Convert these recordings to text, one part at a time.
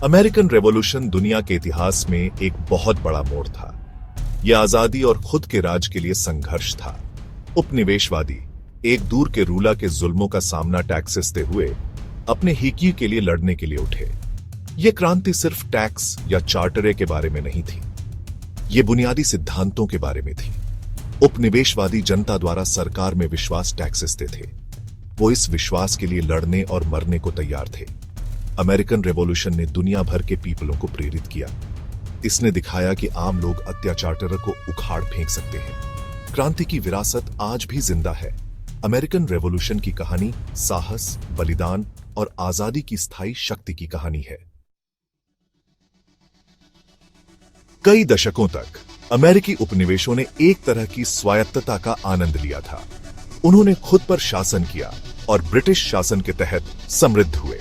American revolution दुनिया के इतिहास में एक बहुत बड़ा मोड़ था। यह आजादी और खुद के राज के लिए संघर्ष था। उपनिवेशवादी एक दूर के रूलर के जुल्मों का सामना टैक्सेस देते हुए अपने हिकी के लिए लड़ने के लिए उठे। यह क्रांति सिर्फ टैक्स या चार्टरे के बारे में नहीं थी, ये बुनियादी सिद्धांतों के बारे में थी। उपनिवेशवादी जनता द्वारा सरकार में विश्वास टैक्सेस देते थे। वो इस विश्वास के लिए लड़ने और मरने को तैयार थे। अमेरिकन रेवोल्यूशन ने दुनिया भर के पीपलों को प्रेरित किया। इसने दिखाया कि आम लोग अत्याचार को उखाड़ फेंक सकते हैं। क्रांति की विरासत आज भी जिंदा है। अमेरिकन रेवोल्यूशन की कहानी साहस, बलिदान और आजादी की स्थायी शक्ति की कहानी है। कई दशकों तक अमेरिकी उपनिवेशों ने एक तरह की स्वायत्तता का आनंद लिया था। उन्होंने खुद पर शासन किया और ब्रिटिश शासन के तहत समृद्ध हुए।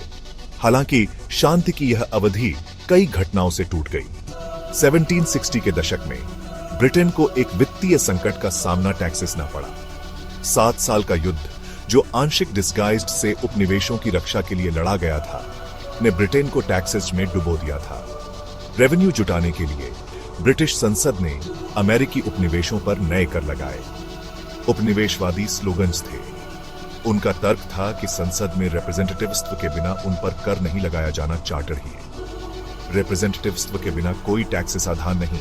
हालांकि शांति की यह अवधि कई घटनाओं से टूट गई। 1760 के दशक में ब्रिटेन को एक वित्तीय संकट का सामना टैक्सेस न पड़ा। 7 साल का युद्ध, जो आंशिक डिस्गाइज्ड से उपनिवेशों की रक्षा के लिए लड़ा गया था, ने ब्रिटेन को टैक्सेस में डुबो दिया था। रेवेन्यू जुटाने के लिए ब्रिटिश संसद ने अमेरिकी उपनिवेशों पर नए कर लगाए। उपनिवेशवादी स्लोगन्स थे। उनका तर्क था कि संसद में रिप्रेजेंटेटिव्स के बिना उन पर कर नहीं लगाया जाना चार्टर ही है। रिप्रेजेंटेटिव्स के बिना कोई टैक्स साधारण नहीं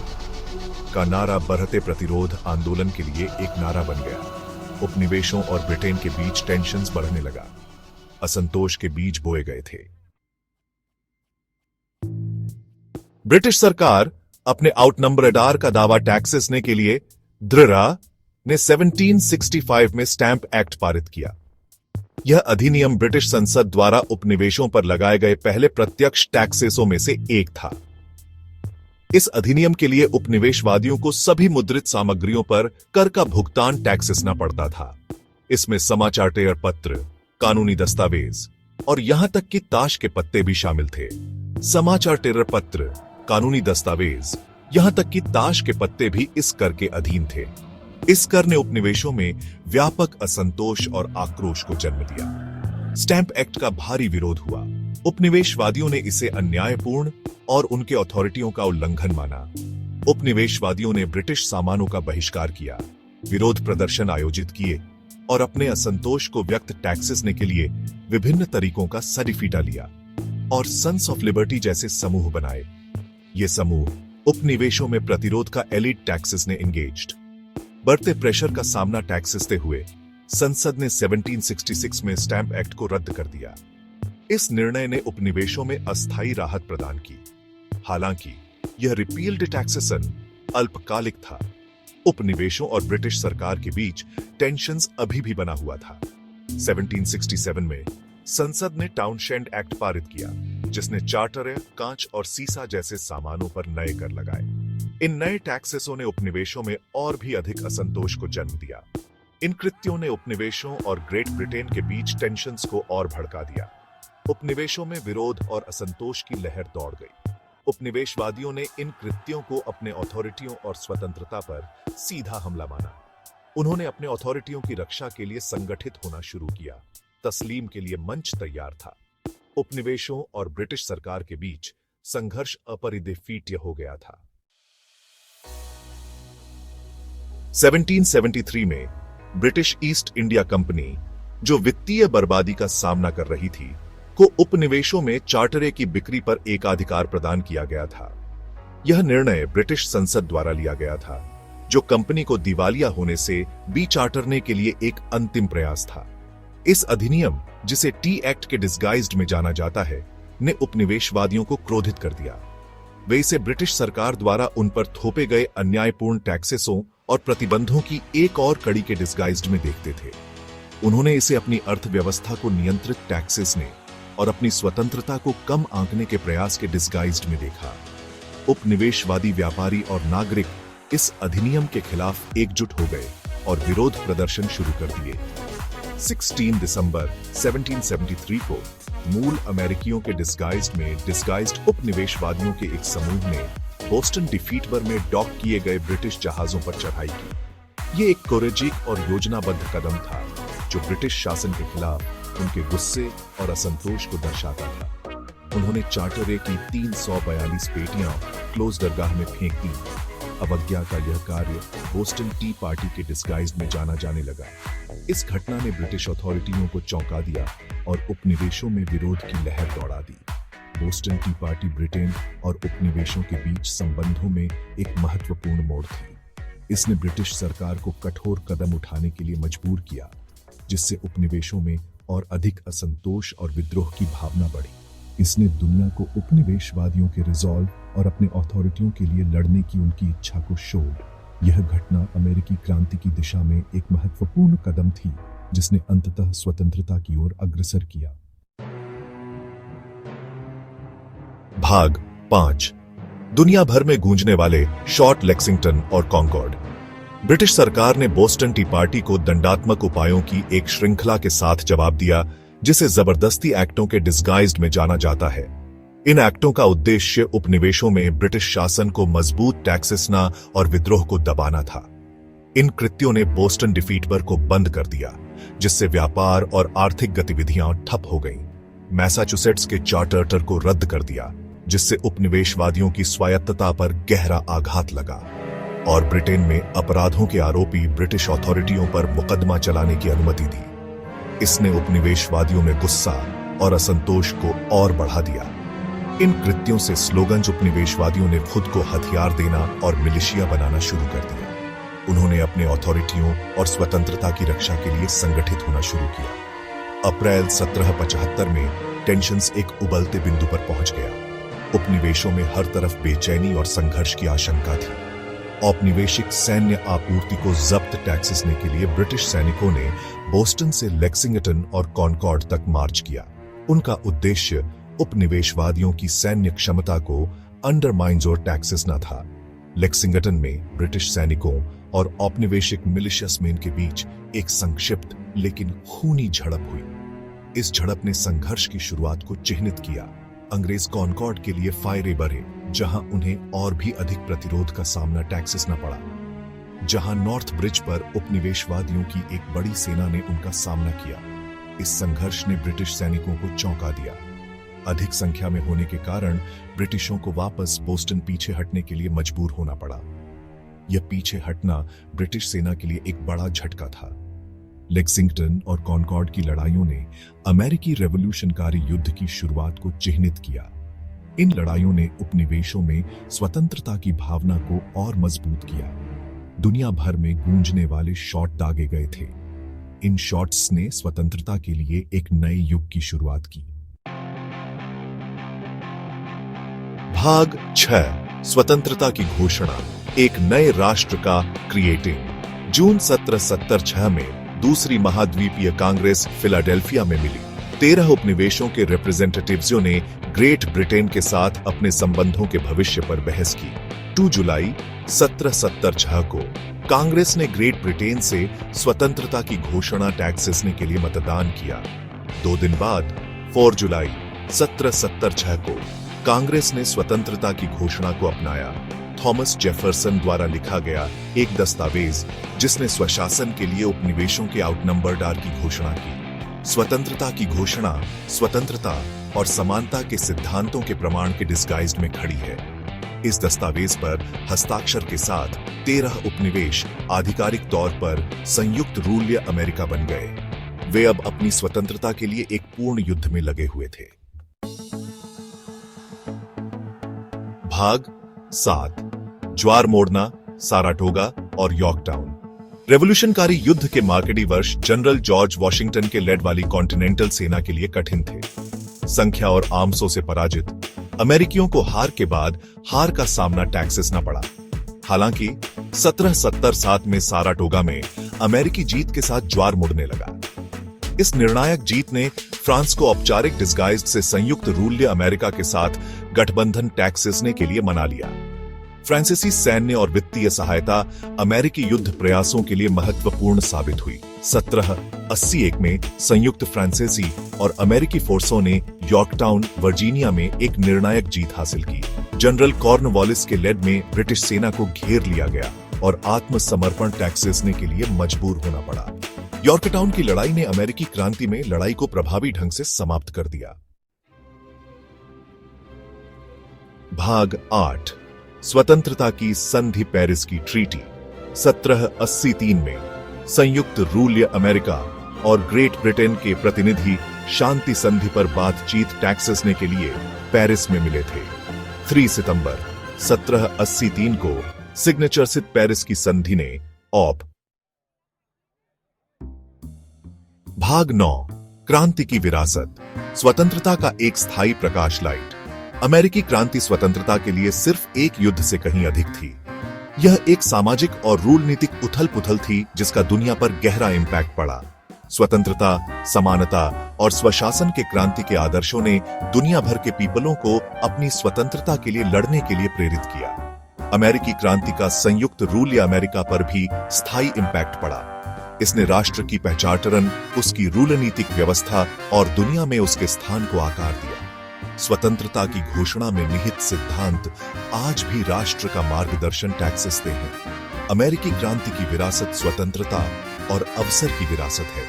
का नारा बढ़ते प्रतिरोध आंदोलन के लिए एक नारा बन गया। उपनिवेशों और ब्रिटेन के बीच टेंशन्स बढ़ने लगा। असंतोष के बीज बोए गए थे। ब्रिटिश सरकार अपने आउटनंबरडार का दावा टैक्सेस ने के लिए दृढ़ ने 1765 में स्टैंप एक्ट पारित किया। यह अधिनियम ब्रिटिश संसद द्वारा उपनिवेशों पर लगाए गए पहले प्रत्यक्ष टैक्सेसों में से एक था। इस अधिनियम के लिए उपनिवेशवादियों को सभी मुद्रित सामग्रियों पर कर का भुगतान टैक्सेस न पड़ता था। इसमें समाचार टेर पत्र, कानूनी दस्तावेज और यहां तक कि ताश के पत्ते भी शामिल थे। समाचार टेर पत्र, कानूनी दस्तावेज, यहां तक कि ताश के पत्ते भी इस कर के अधीन थे। इस कर ने उपनिवेशों में व्यापक असंतोष और आक्रोश को जन्म दिया। स्टैंप एक्ट का भारी विरोध हुआ। उपनिवेशवादियों ने इसे अन्यायपूर्ण और उनके अथॉरिटियों का उल्लंघन माना। उपनिवेशवादियों ने ब्रिटिश सामानों का बहिष्कार किया, विरोध प्रदर्शन आयोजित किए और अपने असंतोष को व्यक्त टैक्सेस के लिए विभिन्न तरीकों का सरीफीटा लिया और सन्स ऑफ लिबर्टी जैसे समूह बनाए। ये समूह उपनिवेशों में प्रतिरोध का एलिट टैक्सेस ने एंगेज्ड। बढ़ते प्रेशर का सामना टैक्सेस से हुए संसद ने 1766 में स्टैंप एक्ट को रद्द कर दिया। इस निर्णय ने उपनिवेशों में अस्थायी राहत प्रदान की। हालांकि यह रिपील्ड टैक्सेशन अल्पकालिक था। उपनिवेशों और ब्रिटिश सरकार के बीच टेंशन्स अभी भी बना हुआ था। 1767 में संसद ने टाउनशेंड एक्ट पारित किया, जिसने चार्टर, कांच और सीसा जैसे सामानों पर नए कर लगाए। इन नए टैक्सेसों ने उपनिवेशों में और भी अधिक असंतोष को जन्म दिया। इन कृत्यों ने उपनिवेशों और ग्रेट ब्रिटेन के बीच टेंशन्स को और भड़का दिया। उपनिवेशों में विरोध और असंतोष की लहर दौड़ गई। उपनिवेशवादियों ने इन कृत्यों को अपने अथॉरिटियों और स्वतंत्रता पर सीधा हमला माना। उन्होंने अपने अथॉरिटियों की रक्षा के लिए संगठित होना शुरू किया। तस्लीम के लिए मंच तैयार था। उपनिवेशों और ब्रिटिश सरकार के बीच संघर्ष अपरिदीफीट्य हो गया था। 1773 में ब्रिटिश ईस्ट इंडिया कंपनी, जो वित्तीय बर्बादी का सामना कर रही थी, को उपनिवेशों में चार्टरे की बिक्री पर एकाधिकार प्रदान किया गया था। यह निर्णय ब्रिटिश संसद द्वारा लिया गया था, जो कंपनी को दिवालिया होने से बी चार्टरने के लिए एक अंतिम प्रयास था। इस अधिनियम, जिसे टी एक्ट के डिस्गाइज्ड में जाना जाता है, ने उपनिवेशवादियों को क्रोधित कर दिया। वे इसे ब्रिटिश सरकार द्वारा उन पर थोपे गए अन्यायपूर्ण टैक्सेसों और प्रतिबंधों की एक और कड़ी के डिस्गाइज्ड में देखते थे। उन्होंने इसे अपनी अर्थव्यवस्था को नियंत्रित टैक्सेस ने और अपनी स्वतंत्रता को कम आंकने के प्रयास के डिस्गाइज्ड में देखा। उपनिवेशवादी व्यापारी और नागरिक इस अधिनियम के खिलाफ एकजुट हो गए और विरोध प्रदर्शन शुरू कर दिए। 16 दिसंबर 1773 को मूल अमेरिकियों के डिस्गाइज्ड उपनिवेशवादियों के एक समूह ने बोस्टन डिफीटबर में डॉक किए गए ब्रिटिश जहाजों पर चढ़ाई की। ये एक कोरेजिक और योजनाबद्ध कदम था, जो ब्रिटिश शासन के खिलाफ उनके गुस्से और असंतोष को दर्शाता था। उन्होंने चार्टरे की 342 पेटियां क्लोज दरगाह में फेंक दी। अवज्ञा का यह कार्य बोस्टन टी पार्टी के डिस्गाइज में जाना जाने लगा। इस घटना ने ब्रिटिश अथॉरिटियों को चौंका दिया और उपनिवेशों में विरोध की लहर दौड़ा दी। बोस्टन टी पार्टी ब्रिटेन और उपनिवेशों के बीच संबंधों में एक महत्वपूर्ण मोड़ थी। इसने ब्रिटिश सरकार को कठोर कदम उठाने के लिए मजबूर किया, जिससे उपनिवेशों में और अधिक असंतोष और विद्रोह की भावना बढ़ी। इसने दुनिया को उपनिवेशवादियों के रिजॉल्व और अपने अथॉरिटियों के लिए लड़ने की उनकी इच्छा को शोध। यह घटना अमेरिकी क्रांति की दिशा में एक महत्वपूर्ण कदम थी, जिसने अंततः स्वतंत्रता की ओर अग्रसर किया। भाग 5। दुनिया भर में गूंजने वाले शॉर्ट लेक्सिंगटन और कॉन्कॉर्ड। ब्रिटिश सरकार ने बोस्टन टी पार्टी को दंडात्मक उपायों की एक श्रृंखला के साथ जवाब दिया, जिसे जबरदस्ती एक्टों के डिस्गाइज्ड में जाना जाता है। इन एक्टों का उद्देश्य उपनिवेशों में ब्रिटिश शासन को मजबूत टैक्सेसना और विद्रोह को दबाना था। इन कृत्यों ने बोस्टन डिफीटर को बंद कर दिया, जिससे व्यापार और आर्थिक गतिविधियां ठप हो गईं। मैसाचुसेट्स के चार्टर को रद्द कर दिया, जिससे उपनिवेशवादियों की स्वायत्तता पर गहरा आघात लगा, और ब्रिटेन में अपराधों के आरोपी ब्रिटिश अथॉरिटियों पर मुकदमा चलाने की अनुमति दी। इसने उपनिवेशवादियों में गुस्सा और असंतोष को और बढ़ा दिया। इन कृत्यों से स्लोगन्स उपनिवेशवादियों ने खुद को हथियार देना और मिलिशिया बनाना शुरू कर दिया। उन्होंने अपने अथॉरिटियों और स्वतंत्रता की रक्षा के लिए संगठित होना शुरू किया। अप्रैल 1775 में टेंशन्स एक उबलते बिंदु पर पहुंच गया। उपनिवेशों में हर तरफ बेचैनी और संघर्ष की आशंका थी। औपनिवेशिक सैन्य आपूर्ति को जब्त टैक्सेसने के लिए ब्रिटिश सैनिकों ने बोस्टन से लेक्सिंगटन और कॉनकॉर्ड तक मार्च किया। उनका उद्देश्य उपनिवेशवादियों की सैन्य क्षमता को अंडरमाइन्स और टैक्सेसना था। लेक्सिंगटन में ब्रिटिश सैनिकों और औपनिवेशिक मिलिशियसमैन के बीच एक संक्षिप्त लेकिन खूनी झड़प हुई। इस झड़प ने संघर्ष की शुरुआत को चिह्नित किया। अंग्रेज कॉनकॉर्ड के लिए फायरे बढ़े, जहां उन्हें और भी अधिक प्रतिरोध का सामना टैक्सेस न पड़ा। जहां नॉर्थ ब्रिज पर उपनिवेशवादियों की एक बड़ी सेना ने उनका सामना किया। इस संघर्ष ने ब्रिटिश सैनिकों को चौंका दिया। अधिक संख्या में होने के कारण ब्रिटिशों को वापस बोस्टन पीछे हटने के लिए मजबूर होना पड़ा। यह पीछे हटना ब्रिटिश सेना के लिए एक बड़ा झटका था। लेक्सिंगटन और कॉनकॉर्ड की लड़ाइयों ने अमेरिकी रेवोल्यूशनकारी युद्ध की शुरुआत को चिह्नित किया। इन लड़ाइयों ने उपनिवेशों में स्वतंत्रता की भावना को और मजबूत किया। दुनिया भर में गूंजने वाले शॉट दागे गए थे। इन शॉट्स ने स्वतंत्रता के लिए एक नए युग की शुरुआत की। भाग 6। स्वतंत्रता की घोषणा, एक नए राष्ट्र का क्रिएटिंग। जून 1776 में दूसरी महाद्वीपीय कांग्रेस फिलाडेल्फिया में मिली। 13 उपनिवेशों के रिप्रेजेंटेटिव्सों ने ग्रेट ब्रिटेन के साथ अपने संबंधों के भविष्य पर बहस की। 2 जुलाई 1776 को कांग्रेस ने ग्रेट ब्रिटेन से स्वतंत्रता की घोषणा टैक्सेसने के लिए मतदान किया। 2 दिन बाद 4 जुलाई 1776 को कांग्रेस ने स्वतंत्रता की घोषणा को अपनाया। थॉमस जेफरसन द्वारा लिखा गया एक दस्तावेज, जिसने स्वशासन के लिए उपनिवेशों के आउटनंबर्ड आर की घोषणा की। स्वतंत्रता की घोषणा स्वतंत्रता और समानता के सिद्धांतों के प्रमाण के डिस्गाइज्ड में खड़ी है। इस दस्तावेज पर हस्ताक्षर के साथ 13 उपनिवेश आधिकारिक तौर पर संयुक्त रूल्य अमेरिका बन गए। वे अब अपनी स्वतंत्रता के लिए एक पूर्ण युद्ध में लगे हुए थे। भाग 7। ज्वार मोड़ना, साराटोगा और यॉर्कटाउन। रेवोल्यूशनकारी युद्ध के मार्केडी वर्ष जनरल जॉर्ज वॉशिंगटन के लेड वाली कॉन्टिनेंटल सेना के लिए कठिन थे। संख्या और आर्म्सों से पराजित अमेरिकियों को हार के बाद हार का सामना टैक्सेस न पड़ा। हालांकि 1777 में साराटोगा में अमेरिकी जीत के साथ ज्वार मुड़ने लगा। इस निर्णायक जीत ने फ्रांस को औपचारिक डिस्गाइज्ड से संयुक्त रूल्य अमेरिका के साथ गठबंधन टैक्सेसने के लिए मना लिया। फ्रांसीसी सैन्य और वित्तीय सहायता अमेरिकी युद्ध प्रयासों के लिए महत्वपूर्ण साबित हुई। 1781 में संयुक्त फ्रांसीसी और अमेरिकी फोर्सों ने यॉर्कटाउन, वर्जीनिया में एक निर्णायक जीत हासिल की। जनरल कॉर्नवालिस के लेड में ब्रिटिश सेना को घेर लिया गया और आत्मसमर्पण टैक्सेसने के लिए मजबूर होना पड़ा। यॉर्कटाउन की लड़ाई ने अमेरिकी क्रांति में लड़ाई को प्रभावी ढंग से समाप्त कर दिया। भाग 8 स्वतंत्रता की संधि पेरिस की ट्रीटी 1783 में संयुक्त रूल्य अमेरिका और ग्रेट ब्रिटेन के प्रतिनिधि शांति संधि पर बातचीत टैक्सेसने के लिए पेरिस में मिले थे। 3 सितंबर 1783 को सिग्नेचर स्थित पेरिस की संधि ने ऑप। भाग 9 क्रांति की विरासत स्वतंत्रता का एक स्थायी प्रकाश लाइट। अमेरिकी क्रांति स्वतंत्रता के लिए सिर्फ एक युद्ध से कहीं अधिक थी। यह एक सामाजिक और रूलनीतिक उथल-पुथल थी जिसका दुनिया पर गहरा इंपैक्ट पड़ा। स्वतंत्रता, समानता और स्वशासन के क्रांति के आदर्शों ने दुनिया भर के पीपलों को अपनी स्वतंत्रता के लिए लड़ने के लिए प्रेरित किया। अमेरिकी क्रांति का संयुक्त रूल्य अमेरिका पर भी स्थायी इंपैक्ट पड़ा। इसने राष्ट्र की पहचान, उसकी रूलनीतिक व्यवस्था और दुनिया में उसके स्थान को आकार दिया। स्वतंत्रता की घोषणा में निहित सिद्धांत आज भी राष्ट्र का मार्गदर्शन टैक्सेसते हैं। अमेरिकी क्रांति की विरासत स्वतंत्रता और अवसर की विरासत है।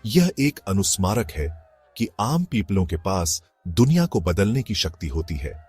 यह एक अनुस्मारक है कि आम पीपलों के पास दुनिया को बदलने की शक्ति होती है।